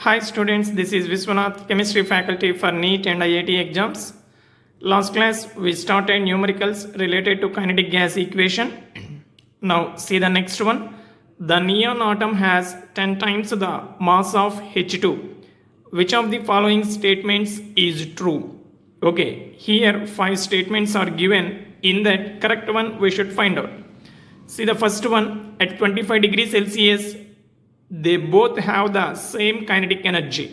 Hi students, this is Viswanath, chemistry faculty for NEET and IIT exams. Last class we started numericals related to kinetic gas equation. Now see the next one. The neon atom has 10 times the mass of H2. Which of the following statements is true? Okay, here 5 statements are given. In that correct one we should find out. See the first one, at 25 degrees Celsius they both have the same kinetic energy.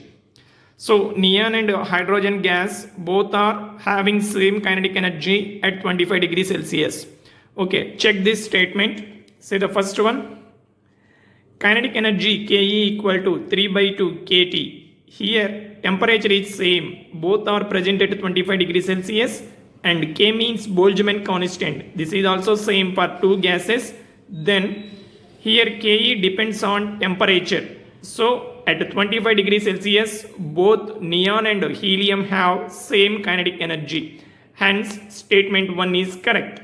So neon and hydrogen gas both are having same kinetic energy at 25 degrees Celsius. Okay, check this statement. Say the first one. Kinetic energy Ke equal to 3 by 2 kT. Here temperature is same. Both are present at 25 degrees Celsius and K means Boltzmann constant. This is also same for two gases. Then here Ke depends on temperature. So at 25 degrees Celsius, both neon and helium have same kinetic energy. Hence, statement 1 is correct.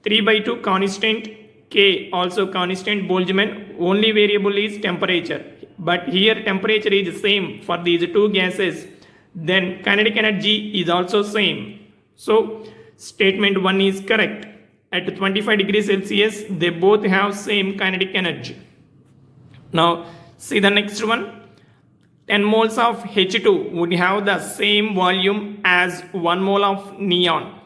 3 by 2 constant, K also constant, Boltzmann, only variable is temperature. But here temperature is same for these two gases. Then kinetic energy is also same. So statement 1 is correct. At 25 degrees Celsius, they both have same kinetic energy. Now, see the next one. 10 moles of H2 would have the same volume as 1 mole of neon.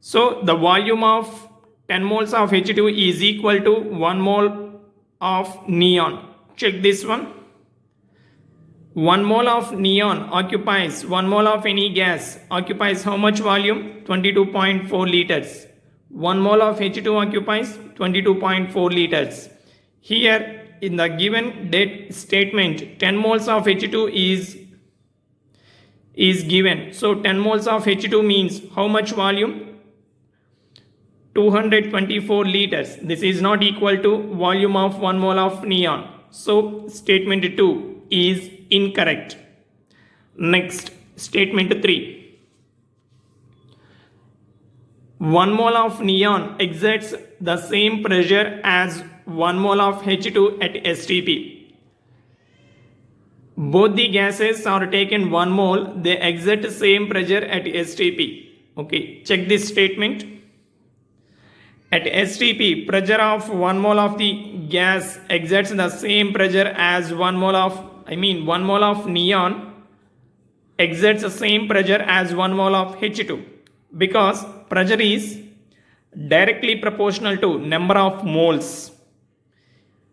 So, the volume of 10 moles of H2 is equal to 1 mole of neon. Check this one. 1 mole of neon occupies 1 mole of any gas occupies how much volume? 22.4 liters. 1 mole of H2 occupies 22.4 liters. Here in the given date statement 10 moles of H2 is given. So 10 moles of H2 means how much volume? 224 liters. This is not equal to volume of 1 mole of neon. So statement 2 is incorrect. Next, statement 3. 1 mole of neon exerts the same pressure as 1 mole of H2 at STP. Both the gases are taken 1 mole, they exert same pressure at STP. Okay, check this statement. At STP, pressure of 1 mole of the gas exerts the same pressure as 1 mole of neon exerts the same pressure as 1 mole of H2. Because pressure is directly proportional to number of moles.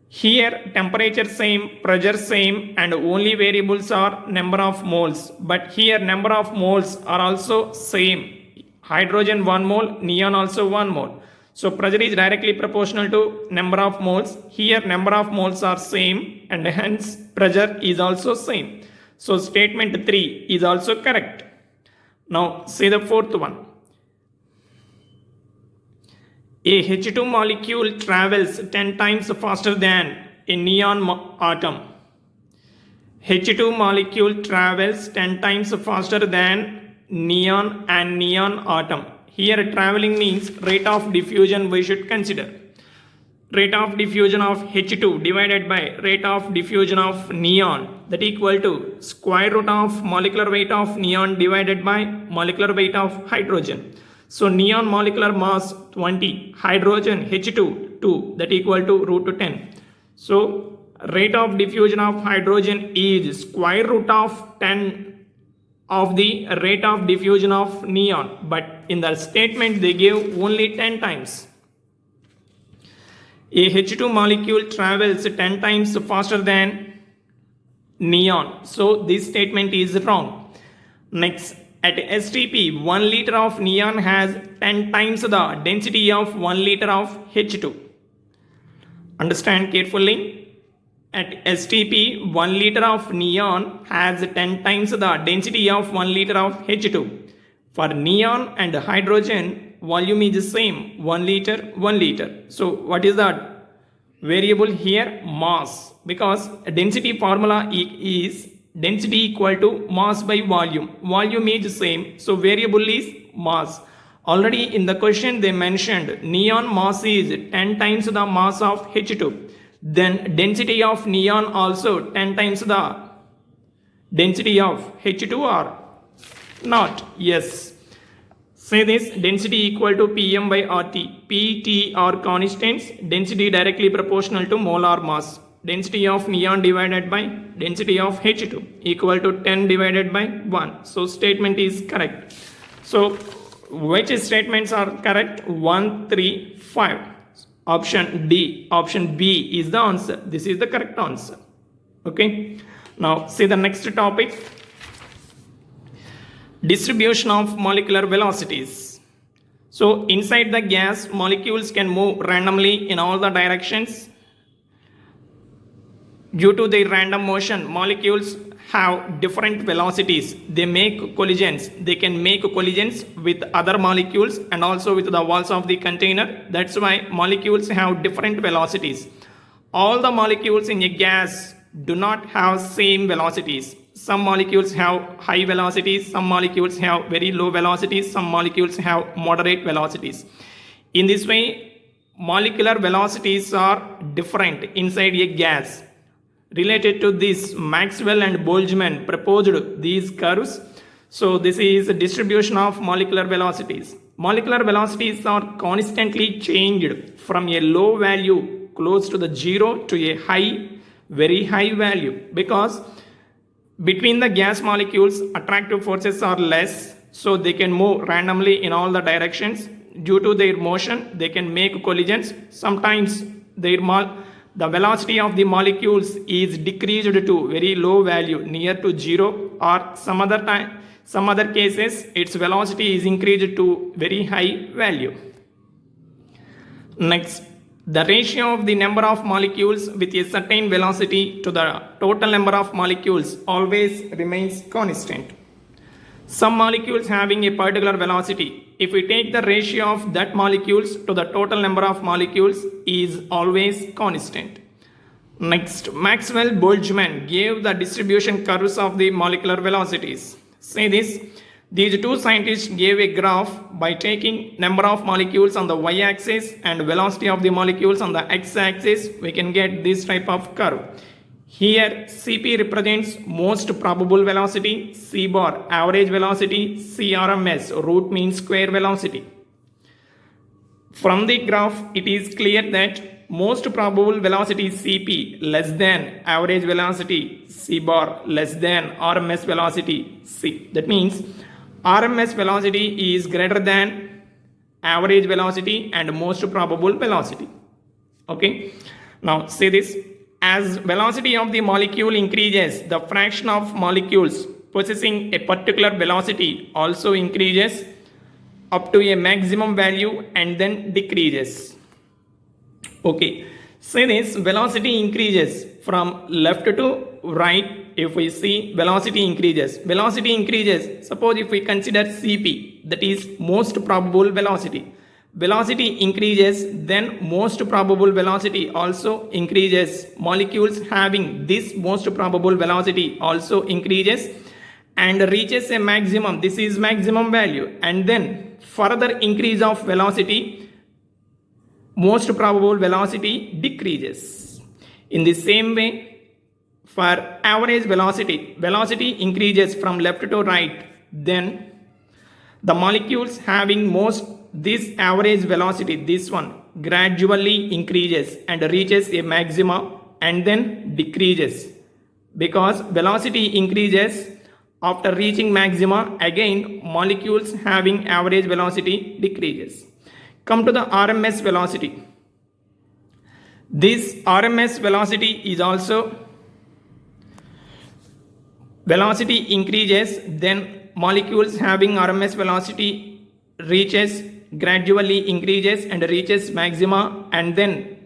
Here temperature same, pressure same and only variables are number of moles. But here number of moles are also same. Hydrogen 1 mole, neon also 1 mole. So pressure is directly proportional to number of moles. Here number of moles are same and hence pressure is also same. So statement 3 is also correct. Now see the fourth one. A H2 molecule travels 10 times faster than a neon atom. H2 molecule travels 10 times faster than neon and neon atom. Here traveling means rate of diffusion we should consider. Rate of diffusion of H2 divided by rate of diffusion of neon, that equal to square root of molecular weight of neon divided by molecular weight of hydrogen. So neon molecular mass 20, hydrogen H2 2, that equal to root 10. So rate of diffusion of hydrogen is square root of 10 of the rate of diffusion of neon, but in the statement they gave only 10 times. A H2 molecule travels 10 times faster than neon. So this statement is wrong. Next, at STP, 1 liter of neon has 10 times the density of 1 liter of H2. Understand carefully. At STP, 1 liter of neon has 10 times the density of 1 liter of H2. For neon and hydrogen, volume is same, 1 liter, 1 liter. So what is that variable here? Mass. Because density formula is density equal to mass by volume. Volume is same, so variable is mass. Already in the question they mentioned neon mass is 10 times the mass of H2. Then density of neon also 10 times the density of H2 or not? Yes. Say this, density equal to Pm by RT. P, T are constants, density directly proportional to molar mass. Density of neon divided by density of H2 equal to 10 divided by 1. So statement is correct. So which statements are correct? 1, 3, 5. Option D, option B is the answer. This is the correct answer. Okay. Now see the next topic. Distribution of molecular velocities. So inside the gas, molecules can move randomly in all the directions. Due to their random motion, molecules have different velocities. They make collisions. They can make collisions with other molecules and also with the walls of the container. That's why molecules have different velocities. All the molecules in a gas do not have same velocities. Some molecules have high velocities, some molecules have very low velocities, some molecules have moderate velocities. In this way, molecular velocities are different inside a gas. Related to this, Maxwell and Boltzmann proposed these curves. So this is a distribution of molecular velocities. Molecular velocities are constantly changed from a low value close to the zero to a high, very high value, because between the gas molecules, attractive forces are less, so they can move randomly in all the directions. Due to their motion, they can make collisions. Sometimes the velocity of the molecules is decreased to very low value, near to zero, or some other cases, its velocity is increased to very high value. Next, the ratio of the number of molecules with a certain velocity to the total number of molecules always remains constant. Some molecules having a particular velocity, if we take the ratio of that molecules to the total number of molecules, is always constant. Next, Maxwell-Boltzmann gave the distribution curves of the molecular velocities. Say this, these two scientists gave a graph by taking number of molecules on the y-axis and velocity of the molecules on the x-axis. We can get this type of curve. Here Cp represents most probable velocity, C bar average velocity, CRMS root mean square velocity. From the graph, it is clear that most probable velocity Cp less than average velocity C bar less than RMS velocity C. That means RMS velocity is greater than average velocity and most probable velocity. Okay. Now see this. As velocity of the molecule increases, the fraction of molecules possessing a particular velocity also increases up to a maximum value and then decreases. Okay. See this, velocity increases from left to right. If we see velocity increases, suppose if we consider Cp, that is most probable velocity. Velocity increases, then most probable velocity also increases. Molecules having this most probable velocity also increases and reaches a maximum. This is maximum value, and then further increase of velocity, most probable velocity decreases. In the same way, for average velocity increases from left to right, then the molecules having this average velocity, this one, gradually increases and reaches a maximum and then decreases, because velocity increases after reaching maxima. Again, molecules having average velocity decreases. Come to the RMS velocity. This RMS velocity is also velocity increases, then molecules having RMS velocity gradually increases and reaches maxima and then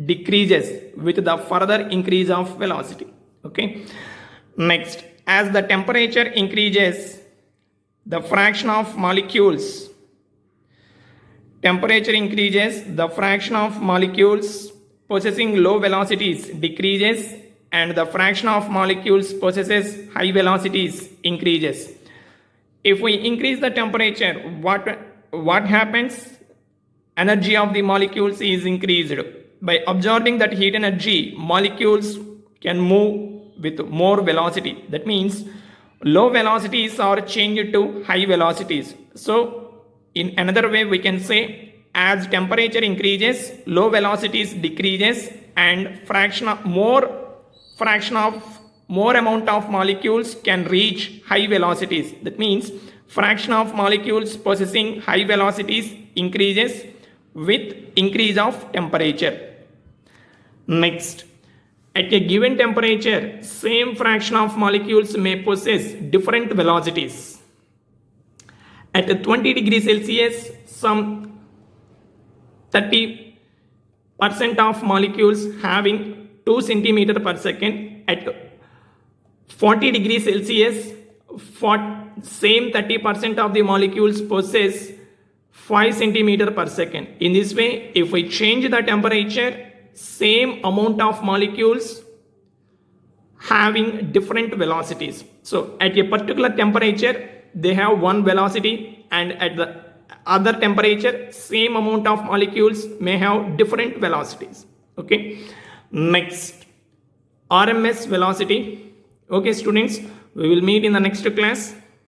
decreases with the further increase of velocity. Okay. Next, as the temperature increases, the fraction of molecules possessing low velocities decreases and the fraction of molecules possesses high velocities increases. If we increase the temperature, what happens? Energy of the molecules is increased. By absorbing that heat energy, molecules can move with more velocity. That means low velocities are changed to high velocities. So in another way we can say, as temperature increases, low velocities decreases and more amount of molecules can reach high velocities. That means fraction of molecules possessing high velocities increases with increase of temperature. Next, at a given temperature, same fraction of molecules may possess different velocities. At 20 degrees Celsius, some 30% of molecules having 2 centimeter per second. At 40 degrees Celsius, same 30% of the molecules possess 5 centimeter per second. In this way, if we change the temperature, same amount of molecules having different velocities. So at a particular temperature, they have one velocity, and at the other temperature, same amount of molecules may have different velocities. Okay. Next, RMS velocity. Okay, students, we will meet in the next class.